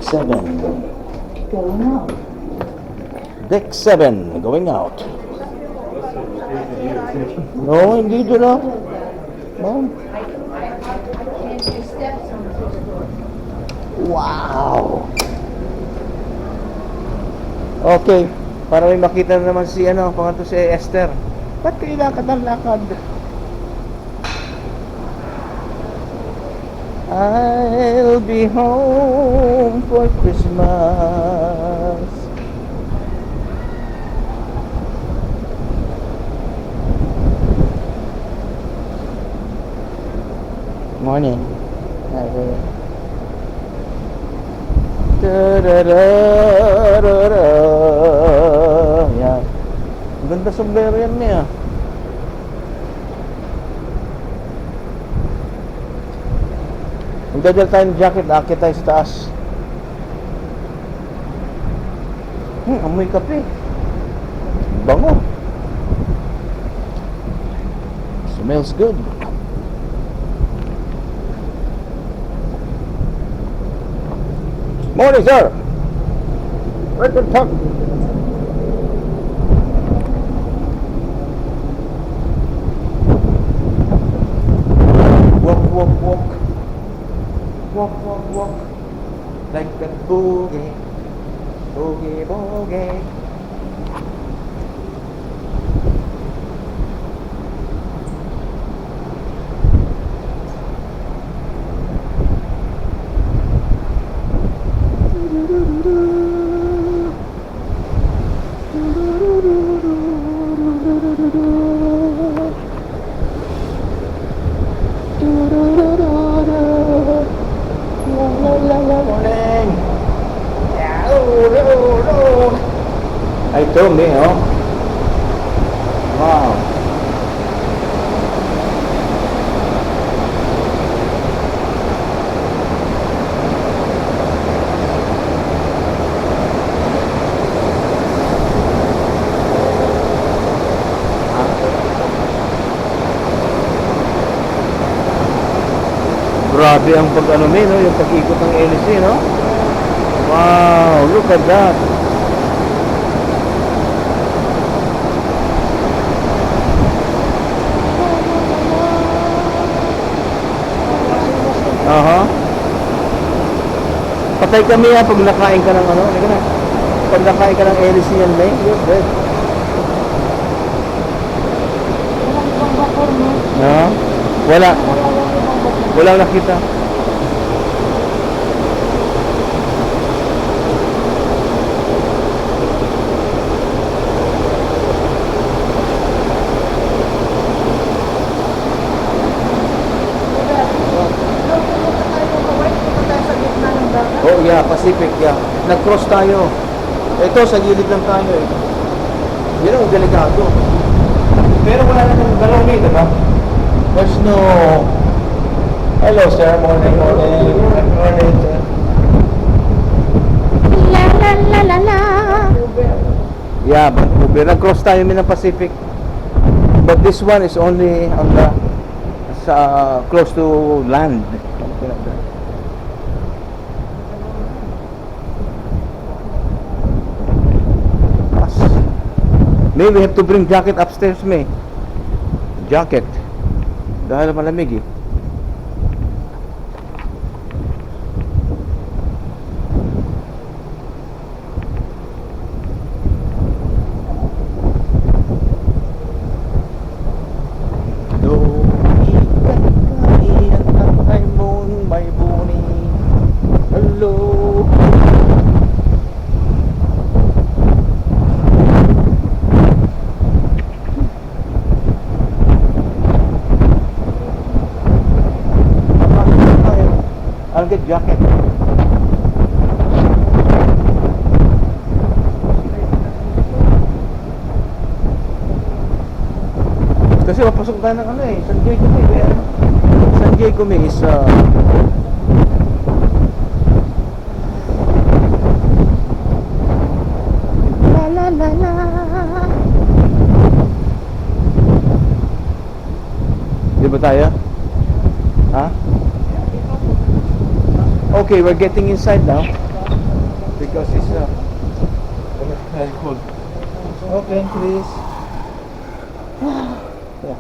7. Going out. Deck 7, going out. No, hindi doon na. No. Wow! Okay, para may makita na naman si pangalan si Esther. Ba't kayo lakad ng lakad? I'll be home for Christmas. Morning. Yan. Ang ganda sombrero yan niya. Magdadala tayo ng jacket, akit tayo sa taas. Amoy kape. Bango. Smells good. Morning, sir. Right to talk. Walk, walk, walk. Walk, walk, walk. Like a boogie. Boogie, boogie. Morning. I told me, oh. Wow. Grabe ang pag-ano no? Yung pag-ikot ng LC, no? Wow, look at that. Patay kami pag nakain ka ng pag nakain ka ng LC yan, May, you're dead. Wala. Walang nakita. Oh yeah, Pacific, yeah. Nag-cross tayo. Ito, sa gilid lang tayo eh. Yan ang delikado. Pero wala na ng galaw na diba? There's no... Hello sir, morning, morning. Morning sir. La la la la la. Yeah, Vancouver. Nag-cross tayo ng Pacific. But this one is only on the... close to land. May we have to bring jacket upstairs, May. Jacket. Dahil malamig eh. I'll get jacket. Kasi mapasok tayo ng San Diego May. San Diego May is la la la la. Di ba tayo? Ha? Okay, we're getting inside now. because it's cold. Okay, please. Yeah.